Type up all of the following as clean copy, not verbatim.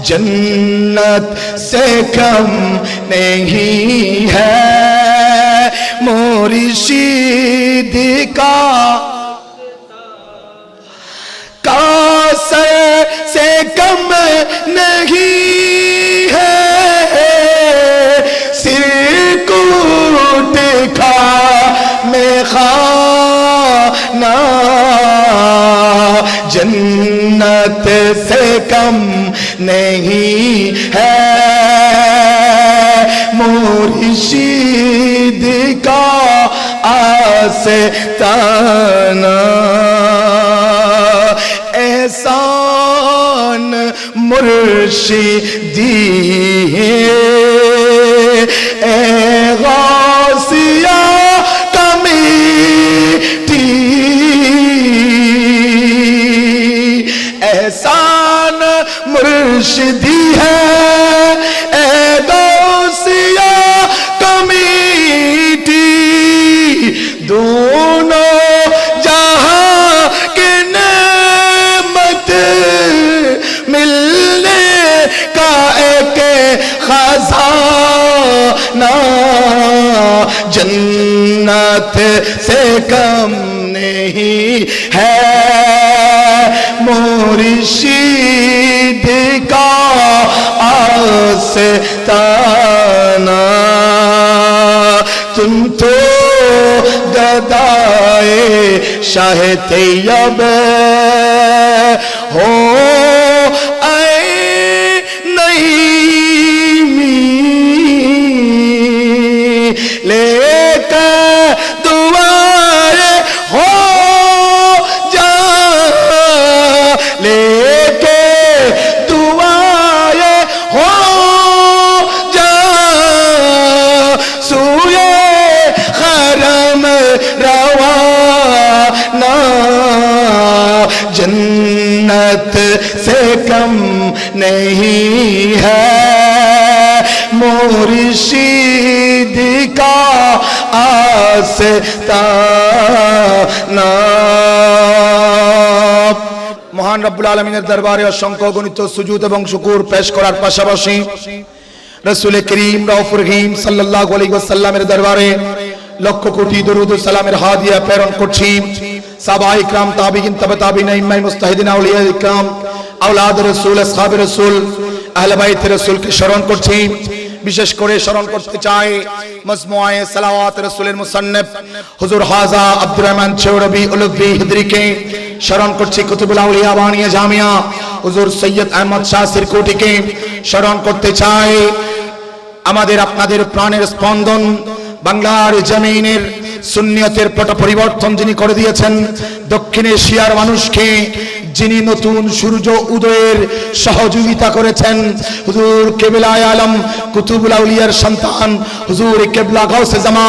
जन्नत से कम नहीं है मुर्शिद का कासर से कम नहीं है सिरकूट खा में खाना जन्नत से कम नहीं है मुर्शिद का आस्ताना एहसान मुर्शिदी ए गौसिया कमीटी एहसान मुर्शिदी है ए गौसिया कमीटी दोनों जहां के नेमत मिलने का एक खजाना जन्नत से कम नहीं है मुर्शिद का आस्ताना तुम तो गदाए शाह तैयब हो जन्नत से कम नहीं है मुर्शिद का आस्ताना মহান রব্বুল আলামিনের দরবারে অসংখ্য গণিত সুজুদ এবং শুকুর পেশ করার পাশাপাশি রাসূল করিম রাউফুর রহিম সাল্লাল্লাহু আলাইহি ওয়াসাল্লামের দরবারে লক্ষ কোটি দরুদ ও সালামের হাদিয়া প্রেরণ করছি সাহাবায়ে ইকরাম তাবিঈন তাবে তাবিঈন ইমাম মুস্তাহিদিন আউলিয়া ইকরাম আওলাদ রাসূল আসহাবে রাসূল আহলে বাইত রাসূলকে স্মরণ করছি বিশেষ করে স্মরণ করতে চাই মজমুআয়ে সালাওয়াত রাসূলের মুসান্নিফ হুজুর হাজা আব্দুর রহমান চৌরবি উলুভি হিদরিকে স্মরণ করছি কুতুবুল আউলিয়া বানিয়া জামিয়া হুজুর সৈয়দ আহমদ শাহ সিরকুটিকে স্মরণ করতে চাই আমাদের আপনাদের প্রাণের স্পন্দন বাংলার জমিনের সুন্নিয়তের পট পরিবর্তন যিনি করে দিয়েছেন দক্ষিণ এশিয়ার মানুষকে যিনি নতুন সূর্য উদয়ের সহযোগিতা করেছেন হুজুর কিবলায়ে আলম কুতুবুল আউলিয়ার সন্তান হুজুর কিবলা গাউসে জামা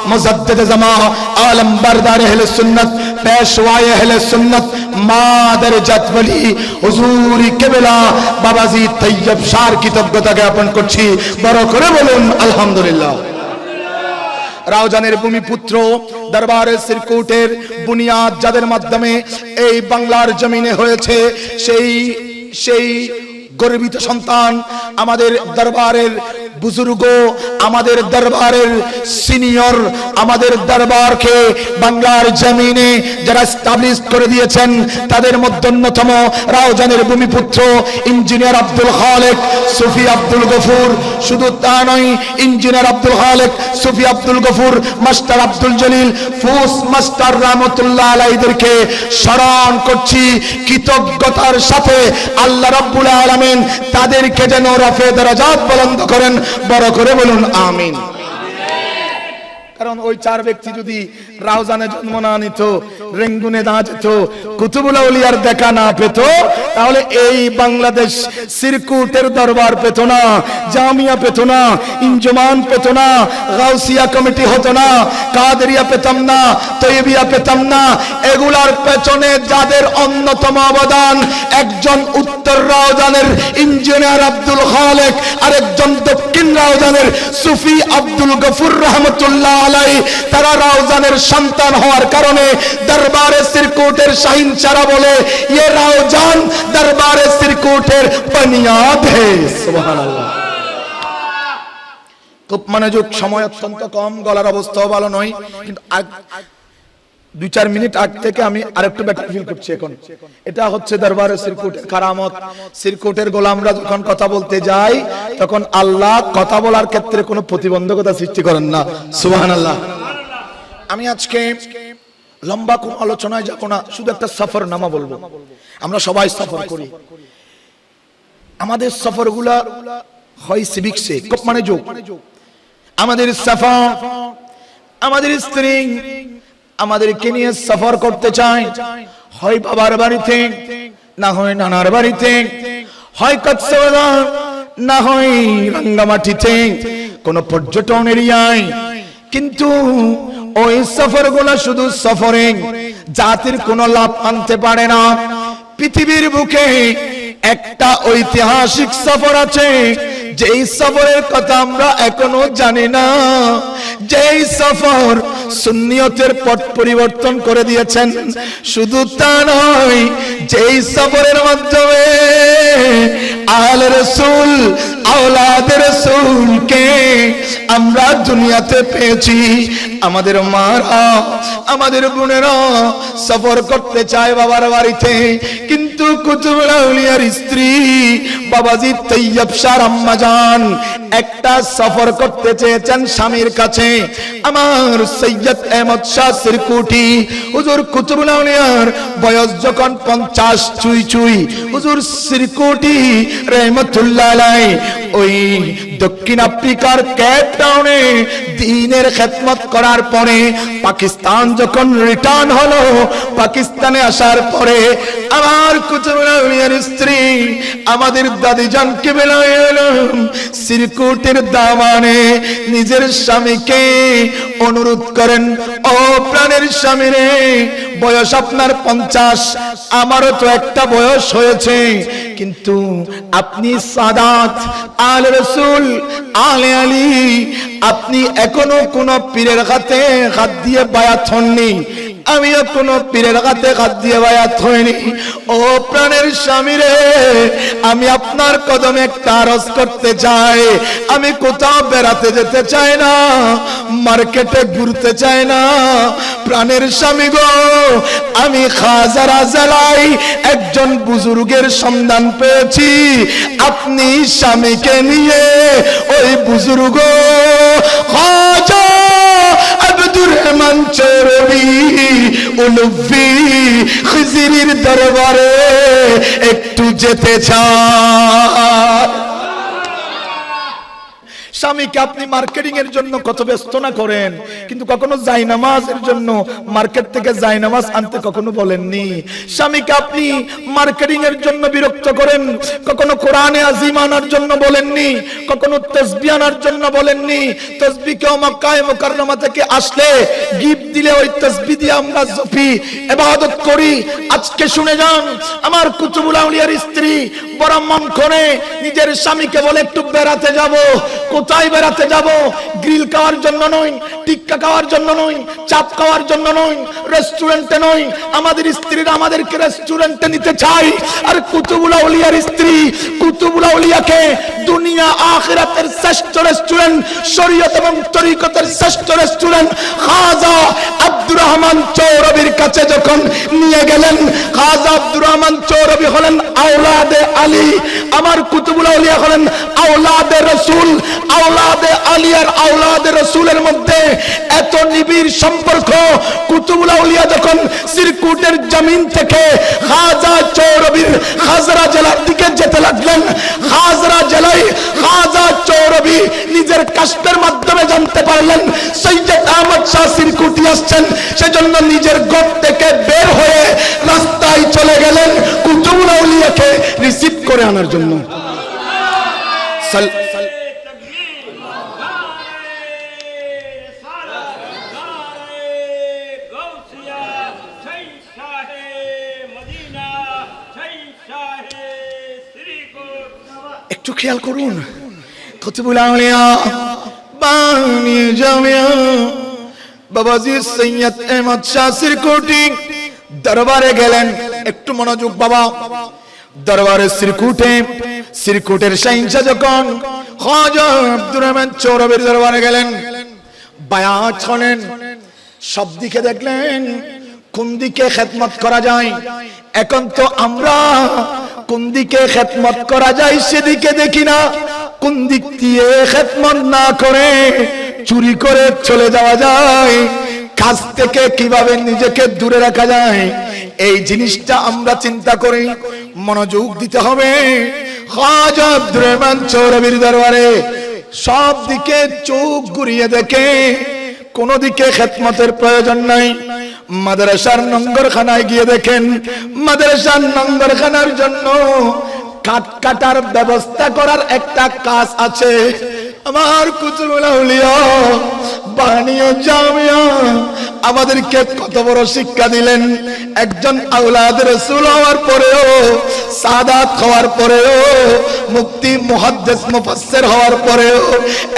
মুজাদ্দিদে জামা আলম বরদার আহলে সুন্নাত পেশওয়ায়ে আহলে সুন্নাত মাদার জাতওয়ালি হুজুর কিবলা বাবাজি তৈয়ব শাহ কৃতজ্ঞতা জ্ঞাপন করছি বড় করে বলুন আলহামদুলিল্লাহ রাউজানের ভূমিপুত্র দরবারে সিরকুটের বুনিয়াদ যাদের মাধ্যমে এই বাংলার জমিনে হয়েছে সেই গর্বিত সন্তান আমাদের দরবারের বুজুর্গ আমাদের দরবারের সিনিয়র আমাদের দরবারকে বাংলার জমিনে যারা এস্টাবলিশ করে দিয়েছেন তাদের মধ্যে অন্যতম রাউজানের ভূমিপুত্র ইঞ্জিনিয়ার আব্দুল খালেক সুফি আব্দুল গফুর শুধু তা নয় ইঞ্জিনিয়ার আব্দুল খালেক সুফি আব্দুল গফুর মাস্টার আব্দুল জলিল ফুস মাস্টার রহমতুল্লাহ আলাইহিদেরকে স্মরণ করছি কৃতজ্ঞতার সাথে আল্লাহ রাব্বুল আলামিন তাদেরকে যেন রফে দরজাত বুলন্দ করেন বড় করে বলুন আমিন কারণ ওই চার ব্যক্তি যদি রাউজানে জন্ম না নিত রেঙ্গুনে না যেত কুতুবুল আউলিয়ার দেখা না পেত তাহলে এই বাংলাদেশ সিরকুটের দরবার পেত না জামিয়া পেত না ইনজুমান পেত না গাউসিয়া কমিটি হতো না কাদেরিয়া পেতাম না তৈবিয়া পেতাম না এগুলার পেছনে যাদের অন্যতম অবদান একজন উত্তর রাউজানের ইঞ্জিনিয়ার আব্দুল খালেক আর একজন দক্ষিণ রাউজানের সুফি আব্দুল গফুর রহমতুল্লাহ আলাইহি তারা রাউজানের সন্তান হওয়ার কারণে দরবারে সিরকুটের শাহিনশারা বলে ये রাউজান দরবারে সিরকুটের বুনিয়াদ है সুবহানাল্লাহ। খুব মনোযোগ, সময় অত্যন্ত কম, গলার অবস্থাও ভালো নয়, কিন্তু 2-4 মিনিট আগ থেকে আমি আরেকটু বেটার ফিল করছি এখন। এটা হচ্ছে দরবারে সিরকুটের কারামত। সিরকুটের গোলামরা যখন কথা বলতে যায় তখন আল্লাহ কথা বলার ক্ষেত্রে কোনো প্রতিবন্ধকতা সৃষ্টি করেন না, সুবহানাল্লাহ। আমি আজকে লম্বা কোন আলোচনায় যাব না, শুধু একটা সফরনামা বলবো। আমরা সবাই সফর করি, আমাদের সফরগুলা হয় সিভিক্সে, খুব মনোযোগ। আমাদের সফর, আমাদের স্ত্রী আমাদেরকে নিয়ে সফর করতে চায়, হয় বাবার বাড়িতে, না হয় নানার বাড়িতে, হয় কক্সবাজার, না হয় রাঙ্গামাটিতে, কোন পর্যটন এরিয়ায়। কিন্তু ওই সফরগুলো শুধু সফরে জাতির কোনো লাভ আনতে পারে না। পৃথিবীর বুকে একটা ঐতিহাসিক সফর আছে, যেই সফরের কথা আমরা এখনো জানি না, যেই সফর সুন্নিয়তের পথ পরিবর্তন করে দিয়েছেন। শুধু তা নয়, যেই সফরের মাধ্যমে আহলে রাসূল, আওলাদে রাসূলকে আমরা দুনিয়াতে পেয়েছি। আমাদের মারা, আমাদের বোনেরা সফর করতে চায় বাবার বাড়িতে, কিন্তু কুতুবুল আউলিয়ার স্ত্রী বাবাজি তৈয়ব শাহ আম্মা জান একটা সফর করতে চেয়েছেন স্বামীর কাছে। আমার সৈয়দ আহমদ শাহ সিরকুটি হুজুর কুতুবুল আউলিয়ার বয়স যখন 50 চুই চুই, হুজুর সিরকুটি রহমাতুল্লাহ আলাইহি ওই দক্ষিণ আফ্রিকার কেপ টাউনে দ্বীনের খেদমত করার পরে পাকিস্তান যখন রিটার্ন হলো, পাকিস্তানে আসার পরে আমার কুতুবুল আউলিয়ার স্ত্রী আমাদের দাদি জানকে বেলায়েলাম সিরকুটের দামানে নিজের স্বামীকে অনুরোধ করেন, ও প্রাণের স্বামী রে, বয়স আপনার 50, আমারও তো একটা বয়স হয়েছে, কিন্তু আপনি সাদাত আলে রাসূল আলে আলী, আপনি এখনো কোন পীরের হাতে হাত দিয়ে বায়াত হননি, আমিও কোন পীরের হাতে হাত দিয়ে বায়াত হইনি। ও প্রাণের স্বামী রে, আমি আপনার কদমে একটা আরজ করতে চাই। আমি কোথাও বেড়াতে যেতে চাই না, মার্কেটে ঘুরতে চাই না। প্রাণের স্বামী গো, আমি খাজারা জেলায় একজন বুজুর্গের সন্ধান পেয়েছি। আপনি স্বামীকে নিয়ে ওই বুজুর্গ খাজা আব্দুর রহমান চৌরবি উলুফি খিজিরির দরবারে একটু যেতে চায়। স্বামীকে আপনি মার্কেটিং এর জন্য কত ব্যস্ত না করেন, কিন্তু কখনো জায়নামাজের জন্য মার্কেট থেকে জায়নামাজ আনতে কখনো বলেননি। স্বামীকে আপনি মার্কেটিং এর জন্য বিরক্ত করেন, কখনো কোরআনে আজিম আনার জন্য বলেননি, কখনো তাসবিহ আনার জন্য বলেননি। তাসবিহকেও মক্কায়ে মুকাররমা থেকে আসলে গিফট দিলে ওই তাসবিহ দিয়ে আমরা জপি ইবাদত করি। আজকে শুনে যান, আমার কুতুবুল আউলিয়ার স্ত্রী বড় মন করে নিজের স্বামীকে বলে একটু বেড়াতে যাব। কোথায় বেড়াতে যাব? গ্রিল খাওয়ার জন্য নয়, টিক্কা খাওয়ার জন্য নয়, চাপ খাওয়ার জন্য নয়, রেস্টুরেন্টে নয়। আমাদের স্ত্রীরা আমাদেরকে রেস্টুরেন্টে নিতে চায়। আর কুতুবুল আউলিয়ার স্ত্রী কুতুবুল আউলিয়াকে দুনিয়া আখিরাতের শ্রেষ্ঠ রেস্টুরেন্ট, শরীয়ত এবং তরিকতের শ্রেষ্ঠ রেস্টুরেন্ট খাজা আব্দুর রহমান চৌরবির কাছে যখন নিয়ে গেলেন, খাজা আব্দুর রহমান চৌরবি হলেন আওলাদে আলী, আমার কুতুবুল আউলিয়া হলেন আওলাদে রাসূল। আওলাদে আলী আর আওলাদে রাসূলের মধ্যে এত নিবিড় সম্পর্ক। কুতুবুল আউলিয়া যখন সিরকুটের জমিন থেকে খাজা চৌরবির খাজরা জেলার দিকে যেতে লাগলেন, খাজরা জেলায় খাজা চৌরবি নিজের কাশফের মাধ্যমে জানতে পারলেন সৈয়দ আহমদ শাহ সিরকুটি আসছেন। সেজন্য নিজের ঘর থেকে বের হয়ে রাস্তায় চলে গেলেন কুতুবুল আউলিয়াকে রিসিভ করে আনার জন্য। একটু খেয়াল করুন, কুতুবুল আউলিয়া বানিয়ে জামিয়া বাবাজি সৈয়দ আহমদ শাহ সিরকুটি দরবারে গেলেন। একটু মনোযোগ বাবা। দরবারে সিরকুটের শাহিনশাহ যখন খাজা আব্দুর রহমান চৌরবির দরবারে গেলেন, বায়াত হলেন, সব দিকে দেখলেন কোন দিকে খেদমত করা যায়। এখন তো আমরা কোন দিকে খেদমত করা যায় সেদিকে দেখি না, কোন দিক দিয়ে খেদমত না করে চুরি করে চলে যাওয়া যায়, কাজ থেকে কিভাবে নিজেকে দূরে রাখা যায়, এই জিনিসটা আমরা চিন্তা করি। মনোযোগ দিতে হবে। খাজা আব্দুর রহমান চৌরবির দরবারে সব দিকে চোখ ঘুরিয়ে দেখে কোন দিকে খেদমতের প্রয়োজন নাই। মাদ্রাসার নঙ্গরখানায় গিয়ে দেখেন মাদ্রাসার নঙ্গরখানার জন্য কাঠ কাটার ব্যবস্থা করার একটা কাজ আছে। আমার কুতুবুল আউলিয়া বানিয়া জামিয়া আমাদেরকে কত বড় শিক্ষা দিলেন। একজন আওলাদ রাসূল হওয়ার পরেও, সাদাত হওয়ার পরেও, মুফতি মুহাদ্দিস মুফাসসির হওয়ার পরেও,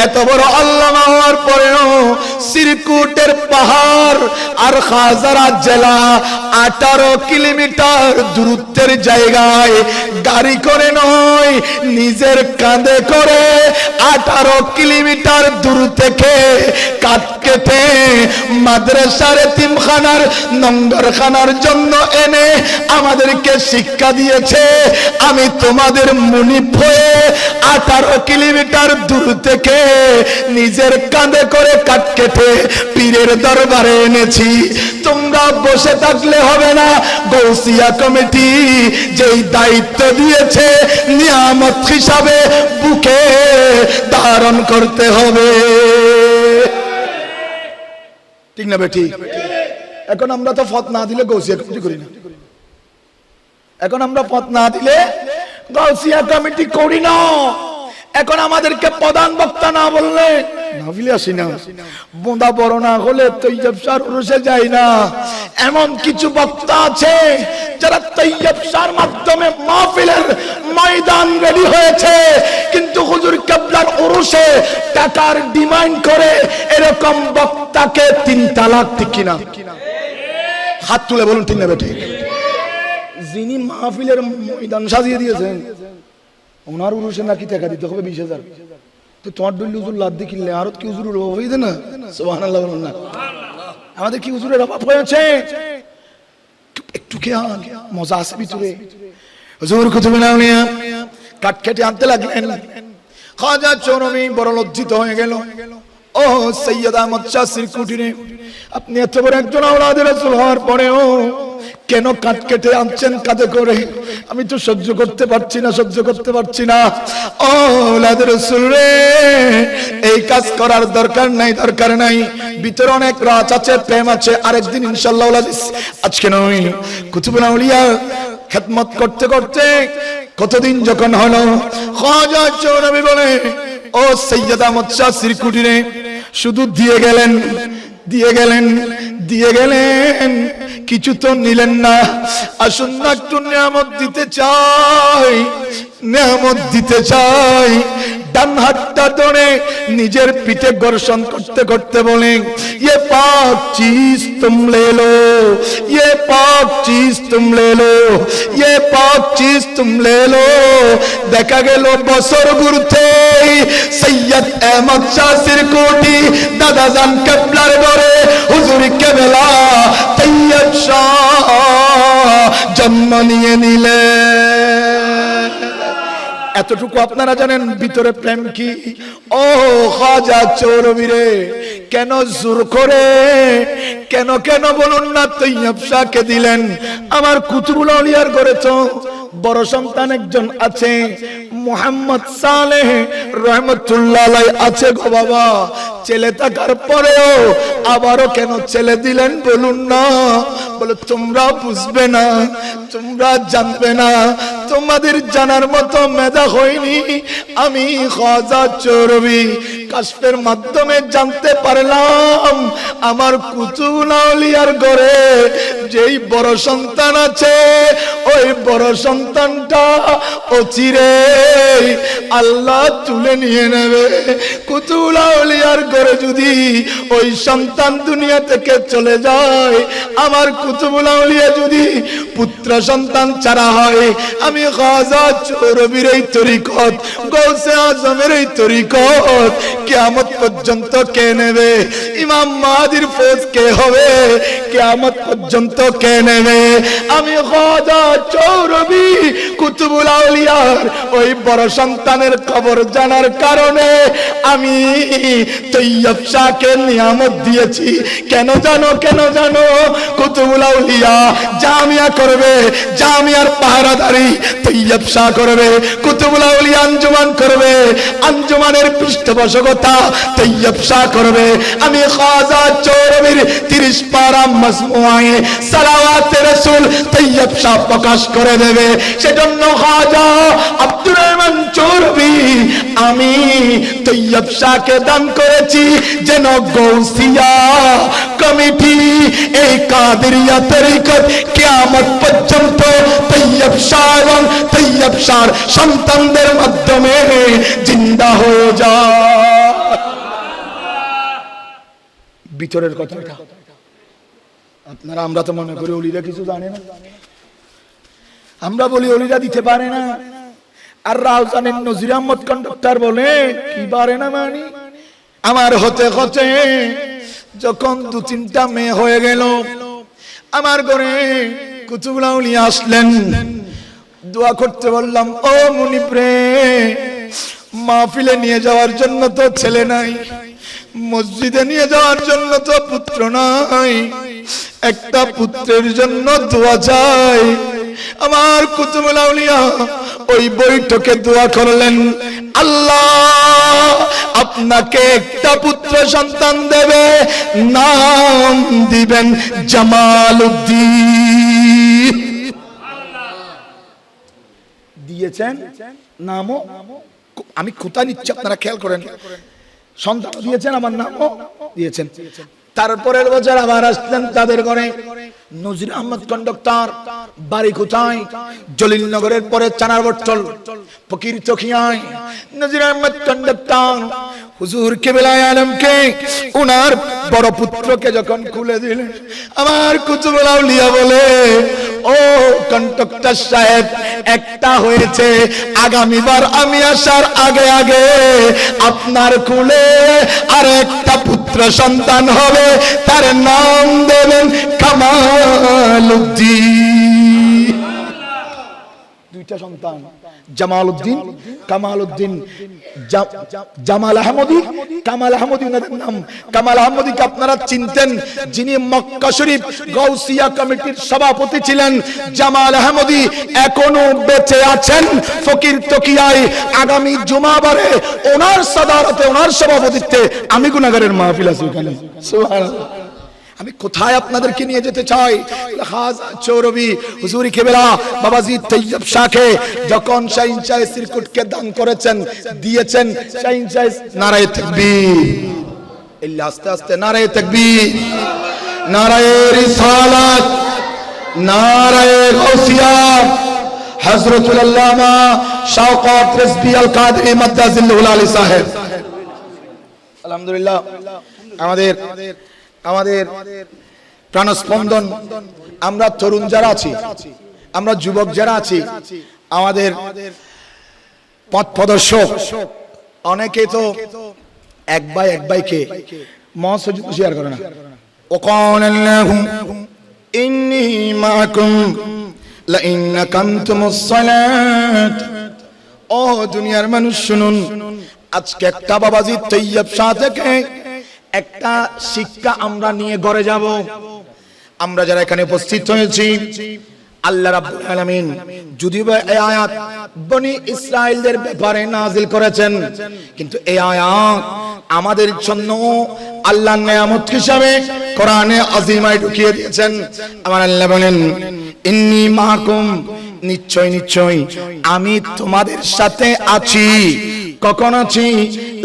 এত বড় আল্লামা হওয়ার পরেও সিরকুটের পাহাড় আর খাজারা জেলা 18 কিলোমিটার দূরত্বের জায়গায় গাড়ি করে নয়, নিজের কাঁধে করে 18 কিলোমিটার দূর থেকে কাঠ কেটে মাদ্রাসার এতিমখানার নঙ্গরখানার জন্য এনে আমাদেরকে শিক্ষা দিয়েছে। আমি তোমাদের মুনিব হয়ে 18 কিলোমিটার দূর থেকে নিজের কাঁধে করে কাঠ কেটে পীরের দরবারে এনেছি। তোমরা বসে থাকলে হবে না, গৌসিয়া কমিটি যেই দায়িত্ব দিয়েছে নিয়ামত হিসাবে বুকে ধারণ করতে হবে। ঠিক না বেটি? এখন আমরা তো ফত না দিলে গৌসিয়া কমিটি করি না। এখন আমরা ফত না দিলে গৌসিয়া কমিটি করি না। এখন আমাদেরকে প্রধান বক্তা না বললে নাভিলে আসি না, বোঁদা বড় না হলে তৈয়ব শাহর উরুসে যায় না। এমন কিছু বক্তা আছে যারা তৈয়ব শাহর মাধ্যমে মাহফিলের ময়দান রেডি হয়েছে, কিন্তু হুজুর কিবলার উরুসে টাকার ডিমান্ড করে। এরকম বক্তাকে 3 তালাক ঠিক কিনা? হাত তুলে বলুন ঠিক না বেঠিক? যিনি মাহফিলের ময়দান সাজিয়ে দিয়েছেন ওনার উরুসে নাকি টাকা দিতে হবে 20,000। তো তোমার ডুল্লি হুজুর লাদ দিয়ে কিনলে আরো কি হুজুরের অভাব হয়ে না? সুবহানাল্লাহ বলুন না। আমাদের কি হুজুরের অভাব হয়েছে? একটু খেয়াল মজা আছে ভিতরে। হুজুর কুতুবুল আউলিয়া কাঠ কেটে আনতে লাগলেন। খাজা চৌরবি বড় লজ্জিত হয়ে গেল। ও সৈয়দ আহমদ শাহ সিরকুটি রে, আপনি এত বড় একজন আওলাদ রাসূল হওয়ার পরেও কেন কাঠ কেটে আনছেন কাঁধে করে? আমি তো সহ্য করতে পারছি না, সহ্য করতে পারছি না। ও আওলাদ রাসূল রে, এই কাজ করার দরকার নাই, দরকার নাই। ভিতরে অনেক রাজ আছে, প্রেম আছে, আরেকদিন ইনশাআল্লাহ আজকে নয়। কুতুবুল আউলিয়া খেদমত করতে করতে কতদিন যখন হলো, খাজা চৌরবি বলে ও সৈয়দ আহমদ শাহ সিরকুটি রে, শুধু দিয়ে গেলেন, দিয়ে গেলেন, দিয়ে গেলেন, কিছু তো নিলেন না। আসুন না একটু নিয়ামত দিতে চাই, নিয়ামত দিতে চাই। ডান হাতটা ধরে নিজের পিঠে ঘর্ষণ করতে করতে বলেন, ये पाक चीज तुम ले लो, ये पाक चीज तुम ले लो, ये पाक चीज तुम ले लो। দেখা গেল বছর ঘুরতে সৈয়দ আহমদ শাহ সিরকুটি দাদা জান কিবলার ঘরে হুজুর কেবলা তৈয়ব শাহ জন্ম নিয়ে নিলেন। এতটুকু আপনারা জানেন ভিতরে প্রেম কি? ও খাজা চৌরবি রে, কেন জোর করে, কেন কেন বলুন না তৈয়ব শাহকে দিলেন? আমার কুতুবুল আউলিয়ার ঘরে তো বড় সন্তান একজন আছে, মুহাম্মদ সালেহ রহমতুল্লাহ আলাইহি আছে গো বাবা। ছেলে থাকার পরেও আবারও কেন ছেলে দিলেন বলুন না? বলে তোমরা বুঝবে না, তোমরা জানবে না, তোমাদের জানার মতো মেধা হয়নি। আমি খাজা চৌরবি কাশফের মাধ্যমে জানতে পারলাম আমার কুতুবুল আউলিয়ার ঘরে যেই বড় সন্তান আছে ওই বড় সন্তানটা অচিরে আল্লাহ তুলে নিয়ে নেবে। কুতুবুল আউলিয়ার ঘরে যদি ওই সন্তান দুনিয়া থেকে চলে যায়, আমার কুতুবুল আউলিয়া যদি পুত্র সন্তান ছাড়া হয়, আমি খাজা চৌরবির এই তরিকত, গৌসে আজমের এই তরিকত কিয়ামত পর্যন্ত কে নেবে? ইমাম মাহদির ফৌজ কে হবে? কিয়ামত পর্যন্ত কে নেবে? আমি খাজা চৌরবি কুতুবুল আউলিয়ার ওই বড় সন্তানের খবর জানার কারণে আমি তৈয়ব শাহকে নিয়ামত দিয়েছি। কেন জানো? কেন জানো? কুতুবুল আউলিয়া জামিয়া করবে, জামিয়ার পাহারাদারি তৈয়ব শাহ করবে। কুতুবুল আউলিয়া আঞ্জুমান করবে, আঞ্জুমানের পৃষ্ঠপোষকতা তৈয়ব শাহ করবে। আমি খাজা চৌরবির 30 পারা মজমুআয়ে সালাওয়াতে রাসূল তৈয়ব শাহ প্রকাশ করে দেবে। সেজন্য খাজা আব্দুর রহমান চৌরবি আমি তৈয়ব শাহকে দান করেছি যেন গৌসিয়া কমিটি এই কাদেরিয়া তরিকত কিয়ামত পর্যন্ত তৈয়ব শাহ এবং তৈয়ব শাহর সন্তানদের মাধ্যমে জিন্দা হয়ে যায়। ভিতরের কথাটা আপনারা, আমরা তো মনে করি ওলিরা কিছু জানে না, আমরা বলি ওলিরা দিতে পারে না। আর রাউজানের নজির আহমদ কন্ডাক্টর বলে কি পারে না মানে, আমার হতে হতে যখন 2-3টা মেয়ে হয়ে গেল, আমার ঘরে কুতুবুল আউলিয়া আসলেন, দোয়া করতে বললাম, ও মুনিব রে, মাহফিলে নিয়ে যাওয়ার জন্য তো ছেলে নাই, মসজিদে নিয়ে যাওয়ার জন্য তো পুত্র নাই, একটা পুত্রের জন্য দোয়া চাই। আমার কুতুবুল আউলিয়া ওই বৈঠকে দোয়া করলেন, আল্লাহ আপনাকে একটা পুত্র সন্তান দেবে, নাম দিবেন জামালউদ্দিন। দিয়েছেন নামও, আমি কোথায় নিচ্ছি আপনারা খেয়াল করেন, সন্তান দিয়েছেন, আমার নামও দিয়েছেন। তারপরের বছর আবার আসলেন তাদের ঘরে, নজির আহমদ কন্ডাক্টর বাড়ি কোথায়? জলিলনগরের পরে চানার বট্টল ফকির চকিয়ায়। নজির আহমদ কন্ডাক্টর হুজুর কেবলায়ে আলমকে ওনার বড় পুত্রকে যখন খুলে দিলেন, আমার কুতুবুল আউলিয়া বলে, ও কন্ডাক্টর সাহেব, একটা হয়েছে, আগামীবার আমি আসার আগে আগে আপনার কুলে আর একটা পুত্র সন্তান হবে, তার নাম দেবেন কামালউদ্দিন। 2টা সন্তান, জামালউদ্দিন, কামালউদ্দিন। জামাল আহমদী, কামাল আহমদী ওনাদের নাম। কামাল আহমদীকে আপনারা চিনতেন, যিনি মক্কা শরীফ গাউসিয়া কমিটির সভাপতি ছিলেন। জামাল আহমদী এখনো বেঁচে আছেন ফকির তকিয়ায়। আগামী জুমাবারে ওনার সাদারতে, ওনার সভাপতিত্বে আমি গুনাহগারের মাহফিল আছে ওখানে। সুবহানাল্লাহ। আমি কোথায় আপনাদেরকে নিয়ে যেতে চাই? খাজা চৌরবি হুজুরি কেবলা বাবাজি তৈয়ব শাহকে যখন শাহিন শাহ সিরকুটকে দান করেছেন, দিয়েছেন, শাহিন শাহ নারায়ে তাকবীর, ইল্লা আস্তে আস্তে নারায়ে তাকবীর, নারায়ে রিসালাত, নারায়ে গাউসিয়া, হযরতুল আল্লামা শওকত রিজভী আল কাদরি মাদ্দাজিল্লাহুল আলী সাহেব। আলহামদুলিল্লাহ। আমাদের প্রাণস্পন্দন, আমরা তরুণ যারা আছি, আমরা যুবক যারা আছি, আমাদের পথ প্রদর্শক অনেকে তো এক ভাইকে মহাসজিদ শেয়ার করে না। ওয়াকালাল্লাহু ইন্নী মাআকুম লাইন আকামতুমুস সালাত। ও দুনিয়ার মানুষ শুনুন, আজকে একটা বাবাজি তৈয়ব শাহ থেকে একটা শিক্ষা আমরা নিয়ে ঘরে যাব। আমরা যারা এখানে উপস্থিত হয়েছি, আল্লাহ রাব্বুল আলামিন যদিও এই আয়াত বনি ইসরাইলদের ব্যাপারে নাজিল করেছেন, কিন্তু এই আয়াত আমাদের জন্য আল্লাহর নিয়ামত হিসাবে কোরআনে আজিমায় ঢুকিয়ে দিয়েছেন। আমার আল্লাহ বলেন, ইন্নী মাআকুম, নিশ্চয় নিশ্চয় আমি তোমাদের সাথে আছি। কখন আছি?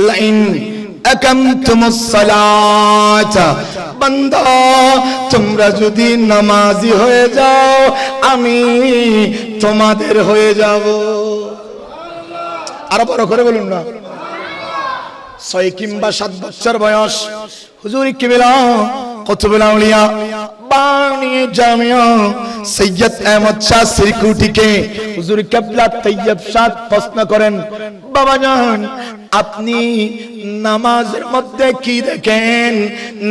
লাইন, আকামতুমুস সালাত, বান্দা তোমরা যদি নামাজি হয়ে যাও আমি তোমাদের হয়ে যাব। আরো বড় করে বলুন না। 6 কিংবা 7 বছর বয়স হুজুর কিবলা কুতুবুল আউলিয়া বানি জামিয়া সৈয়দ আহমদ শাহ সিরকুটিকে হুজুর কিবলা তৈয়ব শাহ প্রশ্ন করেন, বাবা জান আপনি নামাজের মধ্যে কি দেখেন?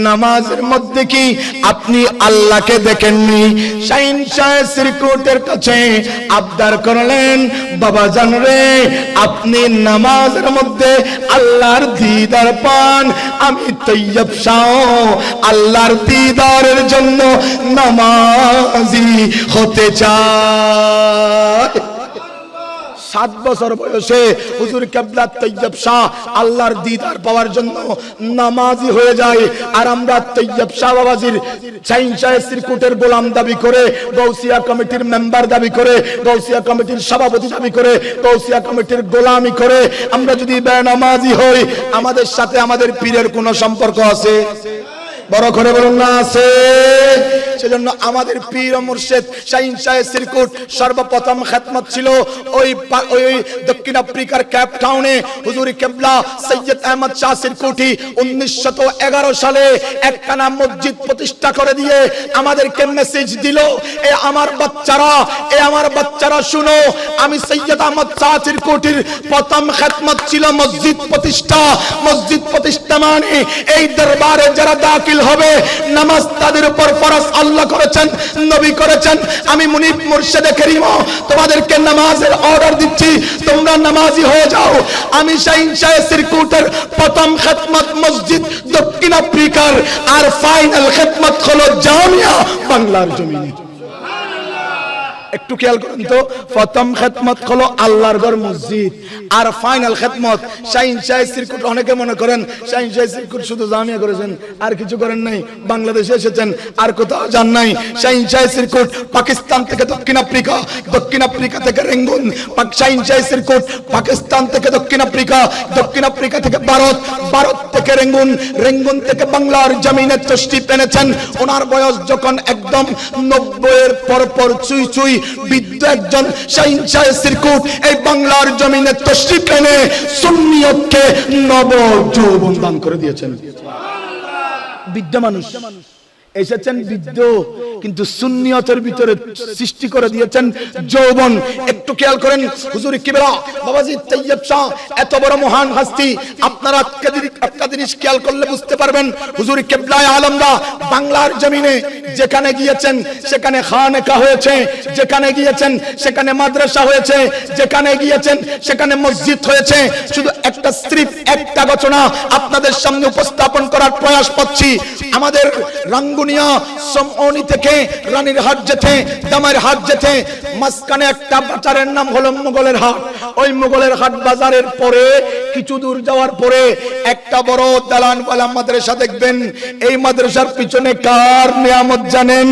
নামাজের মধ্যে কি আপনি আল্লাহকে দেখেননি? শাইন শাহ সিরকুটের কাছে আবদার করলেন, বাবা জান রে আপনি নামাজের মধ্যে আল্লাহর দিদার পান, আমি তৈয়ব শাহ আল্লাহর দিদারের জন্য নামাজি হতে চাই। 7 বছর বয়সে হুজুর কিবলা তৈয়ব শাহ আল্লাহর দিদার পাওয়ার জন্য নামাজি হয়ে যায়। আর আমরা তৈয়ব শাহ বাবাজির শাইন শাহ সিরকুটের গোলাম দাবি করে, গৌসিয়া কমিটির মেম্বার দাবি করে, গৌসিয়া কমিটির সভাপতি দাবি করে, গৌসিয়া কমিটির গোলামি করে আমরা যদি বেনামাজি হই, আমাদের সাথে আমাদের পীরের কোনো সম্পর্ক আছে? বড় করে বলুন না আছে। সেজন্য আমাদের পীর ও মুর্শিদ শাইন শাহ সিরকুট সর্বপ্রথম খিদমত ছিল ওই দক্ষিণ আফ্রিকার কেপ টাউনে। হুজুর কিবলা সৈয়দ আহমদ শাহ সিরকুটি 1911 সালে একখানা মসজিদ প্রতিষ্ঠা করে দিয়ে আমাদেরকে মেসেজ দিল, এ আমার বাচ্চারা শুনো, আমি সৈয়দ আহমদ শাহ সিরকুটির প্রথম খিদমত ছিল মসজিদ প্রতিষ্ঠা। মসজিদ প্রতিষ্ঠা মানে এই দরবারে যারা দাখিল হবে নামাজ তাদের উপর ফরজ আল্লাহ করেছেন, নবী করেছেন। আমি মুনিব মুর্শিদে কারীম তোমাদেরকে নামাজের অর্ডার দিচ্ছি, তোমরা নামাজি হয়ে যাও। আমি শাইন শাহ সিরকুটের প্রথম খিদমত মসজিদ দক্ষিণ আফ্রিকার, আর ফাইনাল খিদমত হলো জামিয়া বাংলার জমিনে। একটু খেয়াল করুন তো, প্রথম খিদমত হলো আল্লাহর ঘর মসজিদ, আর final Khidmat shine Shah circuit. অনেকে মনে করেন শাইন শাহ সিরকুট শুধু জামিয়া করেছেন আর কিছু করেন নাই, বাংলাদেশে এসেছেন আর কোথাও যান নাই। শাইন শাহ সিরকুট পাকিস্তান থেকে দক্ষিণ আফ্রিকা, দক্ষিণ আফ্রিকা থেকে Rangoon. Shine Shah circuit Pakistan থেকে দক্ষিণ আফ্রিকা, দক্ষিণ আফ্রিকা থেকে ভারত, ভারত থেকে রেঙ্গুন, রেঙ্গুন থেকে বাংলার জমিনে তশরিফ এনেছেন। ওনার বয়স যখন একদম 90-এর পর চুই চুই বৃদ্ধ একজন শাইন শাহ সিরকুট এই বাংলার জমিনে তশরিফ এনে সুন্নিয়তকে নব যৌবন দান করে দিয়েছেন। বৃদ্ধ মানুষ এসেছেন বৃদ্ধ, কিন্তু সুন্নিয়তের ভিতরে সৃষ্টি করে দিয়েছেন যৌবন। একটু খেয়াল করেন হুজুর কিবলা বাবাজি তৈয়ব শাহ এত বড় মহান হস্তি, আপনারা একটা জিনিস খেয়াল করলে বুঝতে পারবেন। হুজুর কিবলায়ে আলমরা বাংলার জমিনে যেখানে গিয়েছেন সেখানে খানকা হয়েছে, যেখানে গিয়েছেন সেখানে মাদ্রাসা হয়েছে, যেখানে গিয়েছেন সেখানে মসজিদ হয়েছে। শুধু একটা ঘটনা আপনাদের সামনে উপস্থাপন করার প্রয়াস করছি। আমাদের রাঙ্গুনিয়া সমনি থেকে রানীর হাট যেতে, দামের হাট যেতে মাঝখানে একটা বাজারের নাম হলো মোগলের হাট। ওই মোগলের হাট বাজারের পরে কিছু দূর যাওয়ার পরে একটা বড় দালানওয়ালা মাদ্রাসা দেখবেন। এই মাদ্রাসার পিছনে কার নিয়ামত জানেন?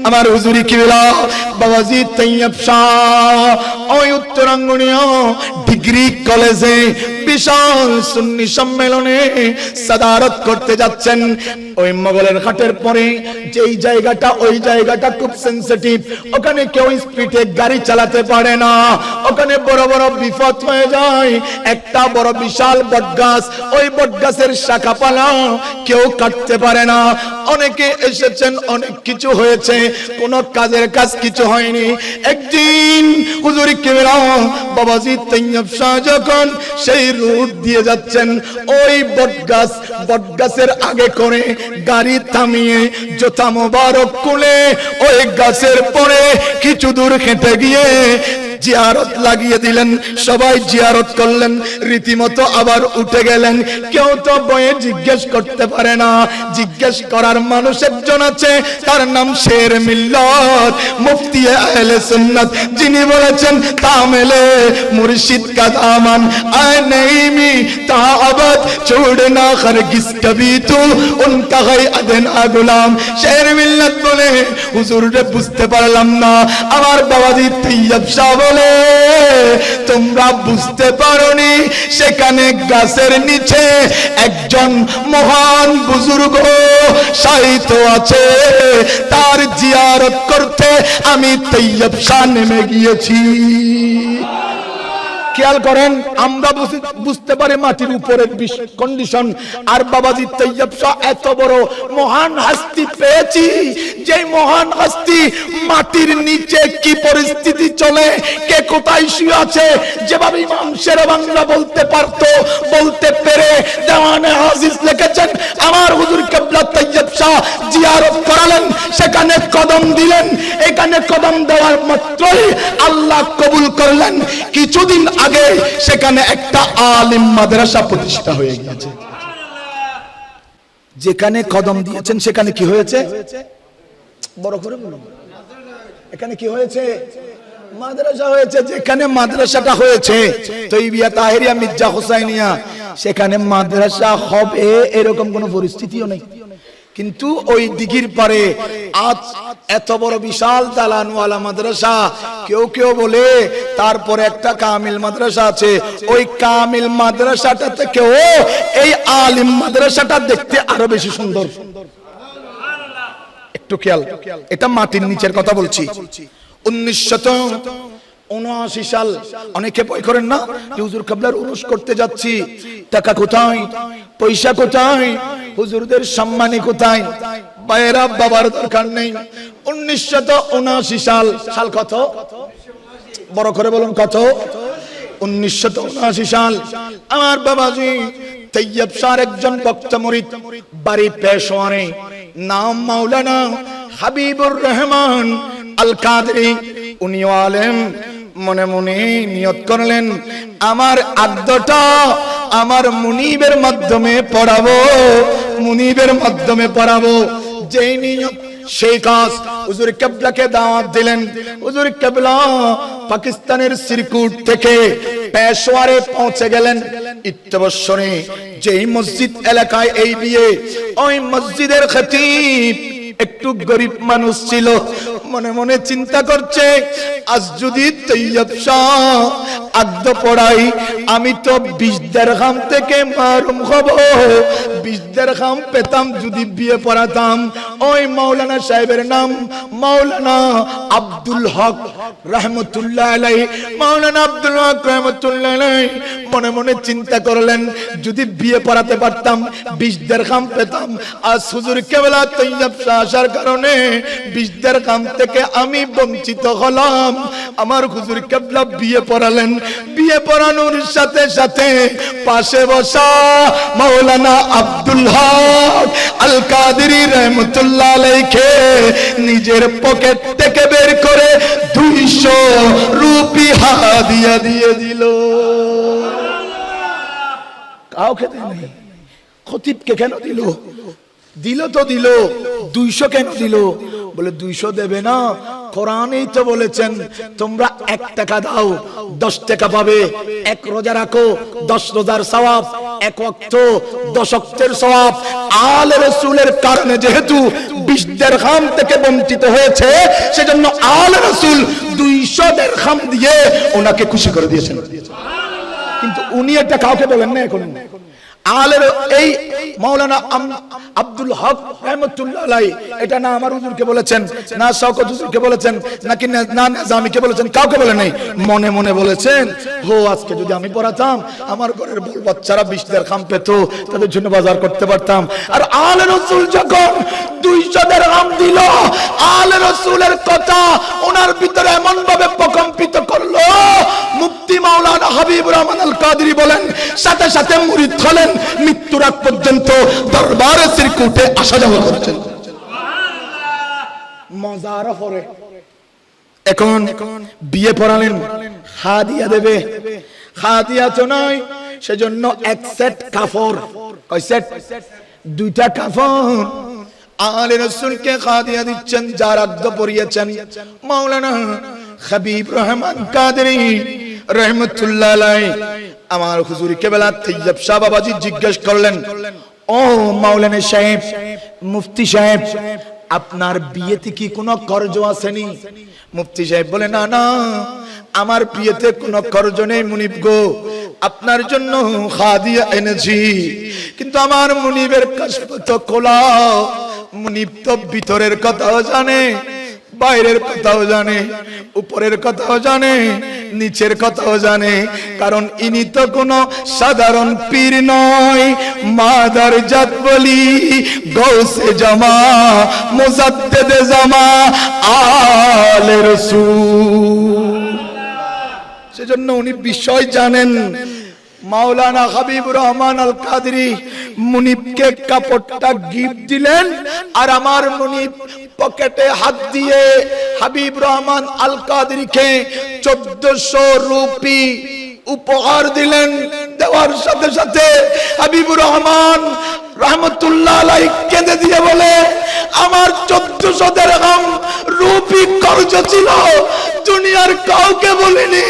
আমার হুজুরি কিবলা বাবাজি তৈয়ব শাহ ওই উত্তরাঙ্গুনিয়া ডিগ্রি কলেজে বিশাল সুন্নি সম্মেলনে সাদারত করতে যাচ্ছেন। ওই মোগলের হাটের পরে যেই জায়গাটা, ওই জায়গাটা খুব সেনসিটিভ, ওখানে কেউ স্পিডে গাড়ি চালাতে পারে না, ওখানে বড় বড় বিপদ হয়ে যায়। একটা বড় বিশাল বটগাছ, ওই বটগাছের শাখাপালা কেউ কাটতে পারে না। অনেকে এসেছেন, অনেক কিছু হয়েছে, কোন কাজের কাজ কিছু হয়নি। একদিন হুজুর কিবলা বাবাজি তৈয়ব শাহ যখন সেই রুট দিয়ে যাচ্ছেন, ওই বটগাছের আগে করে গাড়ি থামিয়ে জোতা মোবারক খুলে ওই গাছের পরে কিছু দূর হেঁটে গিয়ে জিয়ারত লাগিয়ে দিলেন। সবাই জিয়ারত করলেন, রীতিমতো আবার উঠে গেলেন। কেউ তো বয়ে জিজ্ঞেস করতে পারে না। জিজ্ঞেস করার মানুষ একজন আছে, তার নাম শের মিল্লাত মুফতি আহলে সুন্নাত, যিনি বলেছেন তামেলে মুর্শিদ কা দামান আয়নে नईमी ताबत छोड़ना हरगिज कभी तू उनका है अदना गुलाम शेर मिल्लत बोले हुजूर रे বুঝতে পারলাম না আমার বাবাজি তৈয়ব শাহ বলে তোমরা বুঝতে পারোনি সেখানে গাছের নিচে একজন মহান বুজুর্গ শায়িত আছে তার জিয়ারত করতে আমি তৈয়ব শাহ নেমে গিয়েছি খেয়াল করেন আমরা বুঝতে পারি মাটির উপরের কন্ডিশন আর বাবাজি তৈয়ব শাহ এত বড় মহান হস্তি পেয়েছি যে মহান হস্তি মাটির নিচে কি পরিস্থিতি চলে কে কোথায় শুয়ে আছে যেভাবে ইমাম শেরবাংলা বলতে পারতো বলতে পেরে দেওয়ানে আজিজ লিখেছেন আমার হুজুর কিবলা তৈয়ব শাহ জিয়ারত করালেন সেখানে কদম দিলেন এখানে কদম দেওয়ার মাত্রই আল্লাহ কবুল করলেন কিছুদিন আগে সেখানে একটা আলিম মাদ্রাসা প্রতিষ্ঠা হয়ে গেছে যেখানে কদম দিয়েছেন সেখানে কি হয়েছে বড় করে বলুন এখানে কি হয়েছে মাদ্রাসা হয়েছে যেখানে মাদ্রাসাটা হয়েছে তৈবিয়া তাহেরিয়া মির্জা হোসাইনিয়া সেখানে মাদ্রাসা হবে এরকম কোনো পরিস্থিতিও নেই কিন্তু ওই দিঘির পারে আজ এত বড় বিশাল দালানওয়ালা মাদ্রাসা কেউ কেউ বলে তারপরে একটা কামিল মাদ্রাসা আছে ওই কামিল মাদ্রাসাটা থেকেও এই আলিম মাদ্রাসাটা দেখতে আরো বেশি সুন্দর একটু খেয়াল এটা মাটির নিচের কথা বলছি 1979 সাল অনেকে ভয় করেন না হুজুর কিবলার উরুস করতে যাচ্ছি টাকা কোথায় পয়সা কোথায় হুজুরদের সম্মানী কোথায় বাইরা বাবার দরকার নেই 1979 সাল কত বড় করে বলুন কত 1979 সাল আমার বাবাজি তৈয়ব শাহ একজন বক্তা মুরিদ বাড়ি পেশোয়ারে নাম মাওলানা হাবিবুর রহমান আল কাদরি উনি আলেম মনে মনে নিয়ত করলেন আমার আদ্যটা আমার মুনিবের মাধ্যমে পড়াবো যেই নিয়ত সেই কাজ হুজুর কিবলাকে দাওয়াত দিলেন হুজুর কিবলা পাকিস্তানের সিরকুট থেকে পেশোয়ারে পৌঁছে গেলেন ইত্তবসরে যেই মসজিদ এলাকায় এই বিয়ে ওই মসজিদের খতিব একটু গরিব মানুষ ছিল মনে মনে চিন্তা করছে আজ যদি তৈয়ব শাহ আদ্য পড়াই আমি তো 20 দিরহাম থেকে মারুম হব 20 দিরহাম পেতাম যদি বিয়ে পড়াতাম ওই মাওলানা সাহেবের নাম মাওলানা আব্দুল হক রহমতুল্লাহ আলাইহি মাওলানা আব্দুল হক রহমতুল্লাহ আলাইহি মনে মনে চিন্তা করলেন যদি বিয়ে পড়াতে পারতাম 20 দিরহাম পেতাম আজ হুজুর কিবলা তৈয়ব শাহ আসার কারণে 20 দিরহাম থেকে আমি বঞ্চিত হলাম আমার হুজুর কিবলা বিয়ে পড়ালেন বিয়ে পড়ানোর সাথে সাথে পাশে বসা মাওলানা আব্দুল হক আল কাদেরী রহমাতুল্লাহ আলাইহি নিজের পকেট থেকে বের করে 200 রুপি হাদিয়া দিয়ে দিল কাউকে দেয়নি খতিবকে কেন দিল তো দিল 200 কেন দিল বলে 200 দেবে না কোরআনেই তো বলেছেন তোমরা 1 টাকা দাও 10 টাকা পাবে 1 রোজা রাখো 10 রোজার সওয়াব 1 ওয়াক্ত 10 ওয়াক্তের সওয়াব আলে রাসূলের কারণে যেহেতু 20 দিরহাম থেকে বঞ্চিত হয়েছে সেজন্য আলে রাসূল 200 দিরহাম দিয়ে ওনাকে খুশি করে দিয়েছেন কিন্তু উনি এটা কাউকে বলেন না এখন আলের এই মাওলানা আব্দুল হক রহমাতুল্লাহ আলাইহি এটা না আমার হুজুরকে বলেছেন না শওকত হুজুরকে বলেছেন নাকি না নিজামীকে বলেছেন কাউকে বলেন নাই মনে মনে বলেছেন হো আজকে যদি আমি পড়াতাম আমার ঘরের বল বাচ্চারা 20 দিরহাম পেত তাদের জন্য বাজার করতে পারতাম আর আলে রাসূল যখন 200 দিরহাম দিল আলে রাসূলের কথা ওনার ভিতরে এমন ভাবে প্রকম্পিত করলো মুফতি মাওলানা হাবিবুর রহমান আল কাদেরী বলেন সাথে সাথে মুরিদ হলেন মৃত্যুর আগ পর্যন্ত দরবারে সিরকুটে আসা যাওয়া করছেন মজার পরে এখন বিয়ে পড়ালেন হাদিয়া দেবে হাদিয়া তো নয় সেজন্য এক সেট কাপড় কয় সেট 2টা কাপড় আলে রাসূলকে হাদিয়া দিচ্ছেন যার আদ্য পড়িয়েছেন মাওলানা হাবিব রহমান কাদেরী রহমাতুল্লাহ আলাইহি আমার হুজুর কেবলা তৈয়ব শাহ বাবাজি জিজ্ঞেস করলেন, ও মাওলানা সাহেব, মুফতি সাহেব, আপনার বিয়েতে কি কোনো কর্জ আসেনি? মুফতি সাহেব বলে, না না, আমার বিয়েতে কোনো কর্জ নেই মুনিব গো, আপনার জন্য হাদিয়া এনেছি। কিন্তু আমার মুনিবের কসম তো খোলা, মুনিব তো ভিতরের কথাও জানে, বাইরের কথাও জানে, উপরের কথাও জানে, নিচের কথাও জানে, কারণ ইনি তো কোনো সাধারণ পীর নয়, মাদার জাত বলি, গৌসে জামা, মুজাদ্দেদে জামা, আলে রাসূল। সেজন্য উনি বিষয় জানেন। মাওলানা হাবিবুর রহমান আল কাদরি মুনিবকে কাপড়টা গিফট দিলেন, আর আমার মুনিব পকেটে হাত দিয়ে হাবিব রহমান আল কাদরিকে 1400 রুপি উপহার দিলেন। দেওয়ার সাথে সাথে হাবিবুর রহমান রহমতুল্লাহ আলাইহি কেঁদে দিয়ে বলে, আমার 1400 দিরহাম রুপি কর্জ ছিল, দুনিয়ার কাউকে বলিনি।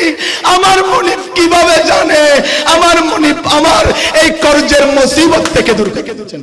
আমার মুনিব কিভাবে জানে? আমার মুনিব আমার এই কর্জের মুসিবত থেকে দূর করে দিয়েছেন।